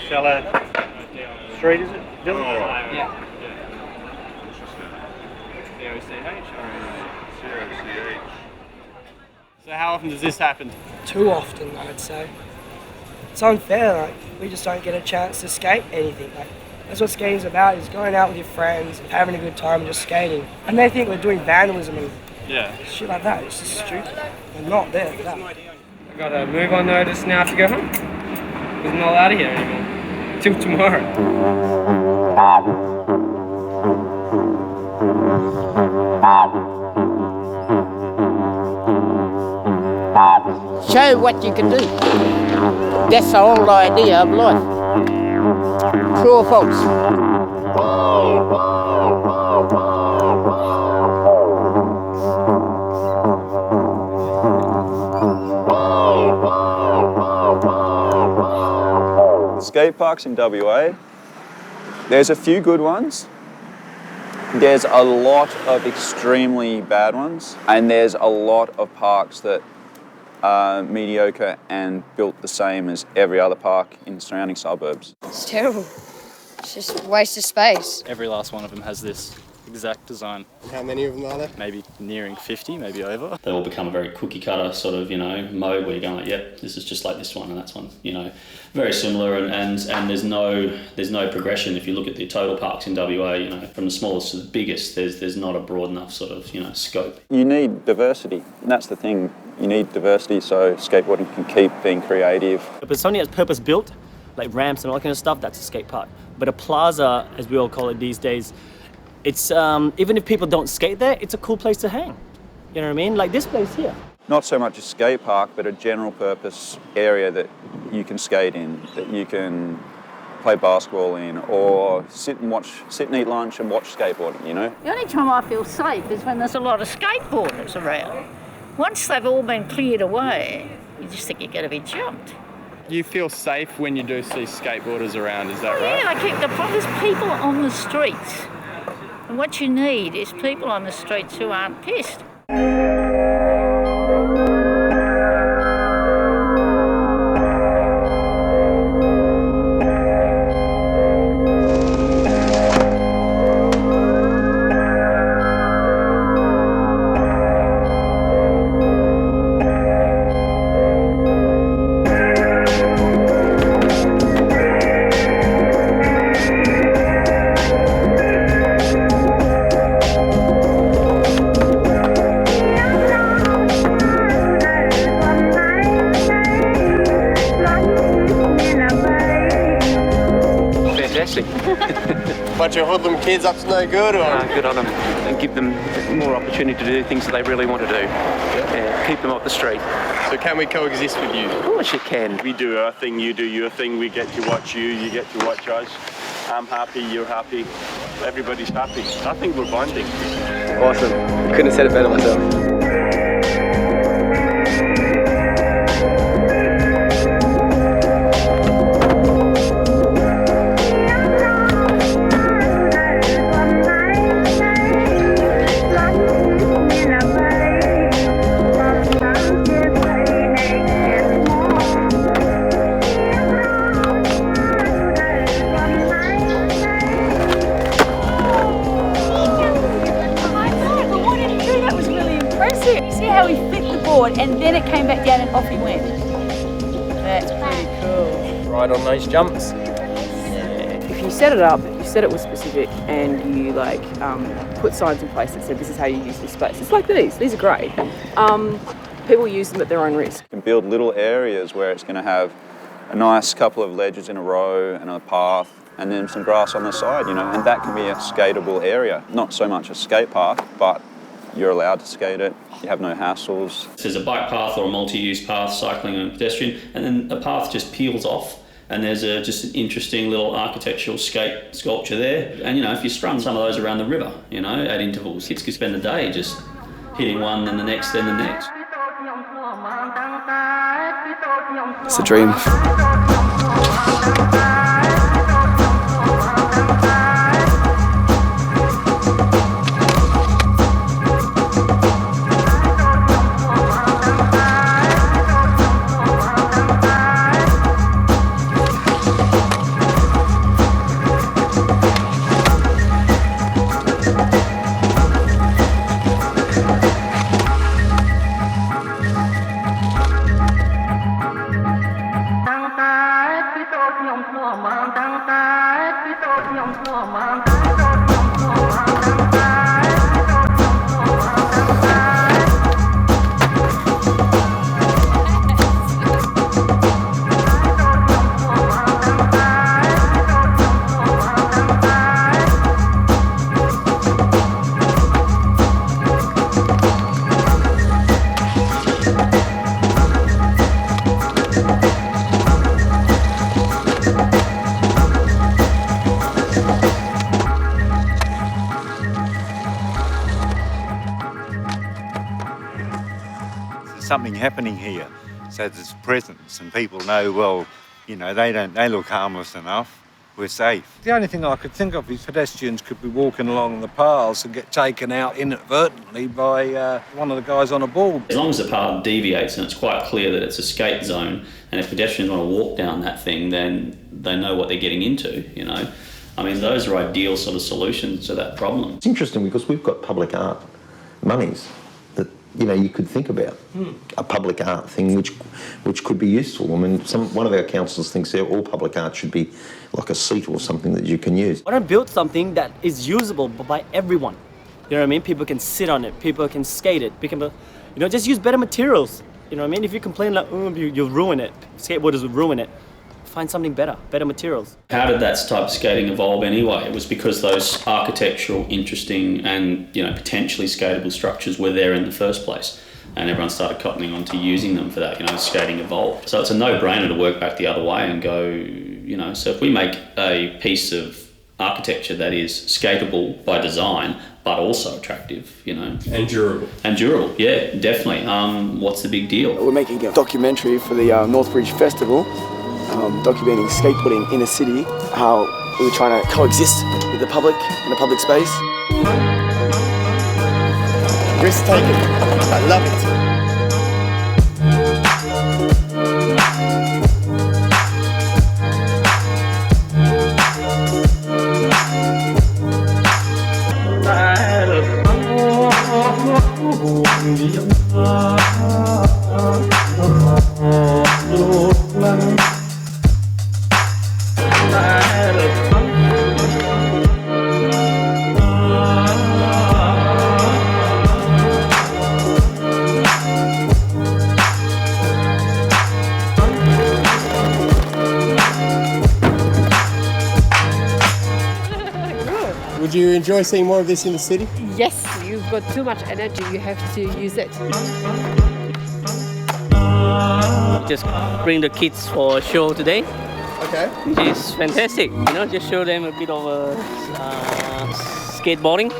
Shallow Street, is it? Village? Yeah. So how often does this happen? Too often, I'd say. It's unfair, like, we just don't get a chance to skate anything. Like, that's what skating's about, is going out with your friends and having a good time and just skating. And they think we're doing vandalism and shit like that. It's just stupid. We're not there for that. I got a move on notice now to go home. Because I'm not allowed here anymore. Till tomorrow. Show what you can do. That's the whole idea of life. True or false? Skate parks in WA, there's a few good ones. There's a lot of extremely bad ones, and there's a lot of parks that are mediocre and built the same as every other park in surrounding suburbs. It's terrible. It's just a waste of space. Every last one of them has this exact design. How many of them are there? Maybe nearing 50, maybe over. They all become a very cookie cutter sort of, mode where you're going like, yep, this is just like this one and that's one, very similar and there's no progression. If you look at the total parks in WA, from the smallest to the biggest, there's not a broad enough sort of, scope. You need diversity, and that's the thing. You need diversity so skateboarding can keep being creative. If it's something that's purpose built, like ramps and all that kind of stuff, that's a skate park. But a plaza, as we all call it these days, it's even if people don't skate there, it's a cool place to hang. You know what I mean? Like this place here. Not so much a skate park, but a general purpose area that you can skate in, that you can play basketball in, or sit and eat lunch and watch skateboarding, The only time I feel safe is when there's a lot of skateboarders around. Once they've all been cleared away, you just think you're going to be jumped. You feel safe when you do see skateboarders around, is that right? Yeah, there's people on the streets. And what you need is people on the streets who aren't pissed. Bunch of hoodlum kids up to no good, or? Good on them, and give them more opportunity to do things that they really want to do. Yeah, keep them off the street. So can we coexist with you? Of course you can. We do our thing, you do your thing, we get to watch you, you get to watch us. I'm happy, you're happy, everybody's happy. I think we're bonding. Awesome. Couldn't have said it better myself. And then it came back down and off he went. That's pretty cool. Right on those jumps. If you set it up, you set it with specific, and you put signs in place that said this is how you use this space. It's like these are great. People use them at their own risk. You can build little areas where it's going to have a nice couple of ledges in a row and a path, and then some grass on the side, and that can be a skatable area. Not so much a skate park, but you're allowed to skate it, you have no hassles. There's a bike path or a multi-use path, cycling and pedestrian, and then a path just peels off, and there's just an interesting little architectural skate sculpture there. And if you strung some of those around the river, at intervals, kids could spend the day just hitting one, then the next, then the next. It's a dream. Something happening here, so there's presence and people know, well, you know, they look harmless enough, we're safe. The only thing I could think of is pedestrians could be walking along the paths and get taken out inadvertently by one of the guys on a board. As long as the path deviates and it's quite clear that it's a skate zone, and if pedestrians want to walk down that thing, then they know what they're getting into, you know. I mean, those are ideal sort of solutions to that problem. It's interesting because we've got public art monies that, you know, you could think about a public art thing which could be useful. I mean, one of our councillors thinks that all public art should be like a seat or something that you can use. I want to build something that is usable by everyone. You know what I mean? People can sit on it, people can skate it, people, you know, just use better materials. You know what I mean? If you complain like, you'll ruin it, skateboarders would ruin it, find something better materials. How did that type of skating evolve anyway? It was because those architectural, interesting and, you know, potentially skatable structures were there in the first place. And everyone started cottoning on to using them for that, you know, skating evolved. So it's a no-brainer to work back the other way and go, you know, so if we make a piece of architecture that is skateable by design, but also attractive, you know. And durable. And durable, yeah, definitely. What's the big deal? We're making a documentary for the Northbridge Festival, documenting skateboarding in a city, how we were trying to coexist with the public in a public space. Risk-taking, I love it. Would you enjoy seeing more of this in the city? Yes, you've got too much energy, you have to use it. Just bring the kids for a show today. Okay. Which is fantastic, you know, just show them a bit of skateboarding.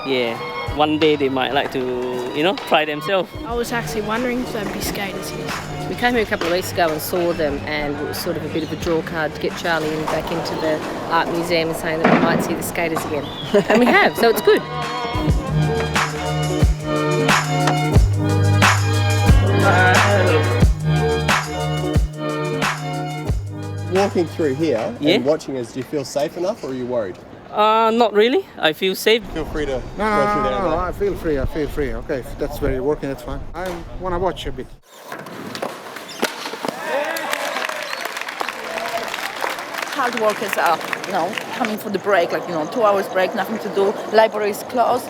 Yeah, one day they might like to, you know, try themselves. I was actually wondering if there'd be skaters here. We came here a couple of weeks ago and saw them, and it was sort of a bit of a draw card to get Charlie in back into the art museum and saying that we might see the skaters again. And we have, so it's good. Walking through here and watching us, do you feel safe enough or are you worried? Not really. I feel safe. Feel free to go through there. No, I feel free. Okay, if that's where you're working, that's fine. I want to watch a bit. Hard workers are, you know, coming for the break, like, you know, 2 hours break, nothing to do, library is closed.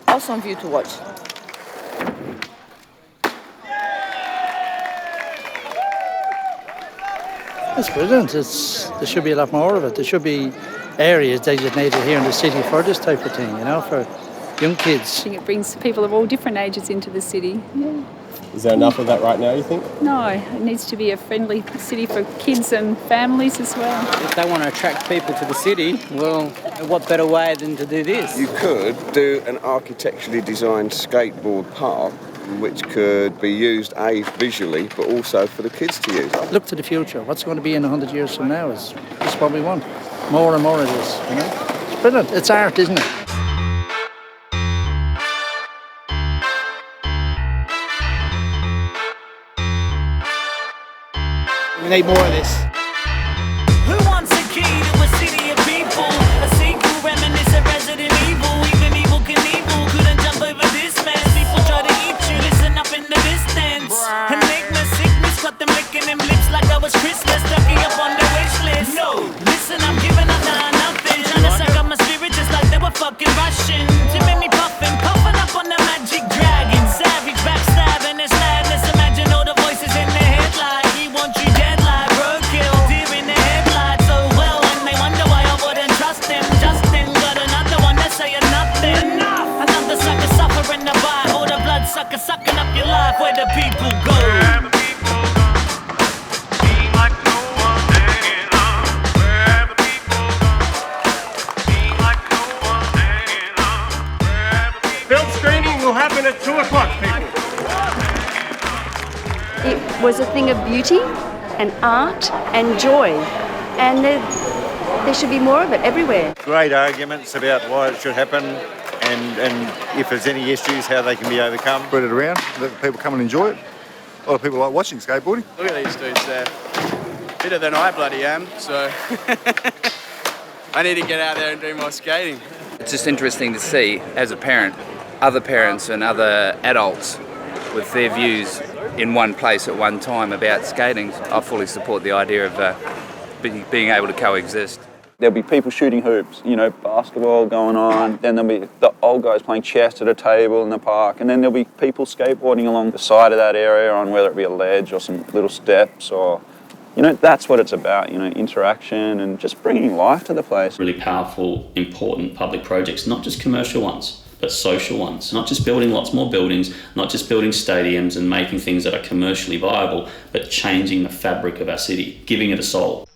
Awesome view to watch. It's brilliant. There should be a lot more of it. There should be areas designated here in the city for this type of thing, you know, for young kids. I think it brings people of all different ages into the city. Yeah. Is there enough of that right now, you think? No, it needs to be a friendly city for kids and families as well. If they want to attract people to the city, well, what better way than to do this? You could do an architecturally designed skateboard park which could be used, A, visually, but also for the kids to use. Look to the future. What's going to be in 100 years from now is what we want. More and more of this, you know. It's brilliant. It's art, isn't it? We need more of this. Who wants a key to a city of people? A sequel reminiscent Resident Evil. Even Evil Knievel couldn't jump over this mess. People try to eat you, listen up in the distance. Enigma sickness, got them licking them lips like I was Christmas. Stuck up on the wish list. No, listen, I'm giving It was a thing of beauty and art and joy, and there should be more of it everywhere. Great arguments about why it should happen and if there's any issues, how they can be overcome. Spread it around, let people come and enjoy it. A lot of people like watching skateboarding. Look at these dudes there. Fitter than I bloody am, so I need to get out there and do more skating. It's just interesting to see, as a parent, other parents and other adults with their views in one place at one time about skating. I fully support the idea of being able to coexist. There'll be people shooting hoops, you know, basketball going on, then there'll be the old guys playing chess at a table in the park, and then there'll be people skateboarding along the side of that area on whether it be a ledge or some little steps or, you know, that's what it's about, you know, interaction and just bringing life to the place. Really powerful, important public projects, not just commercial ones, but social ones. Not just building lots more buildings, not just building stadiums and making things that are commercially viable, but changing the fabric of our city, giving it a soul.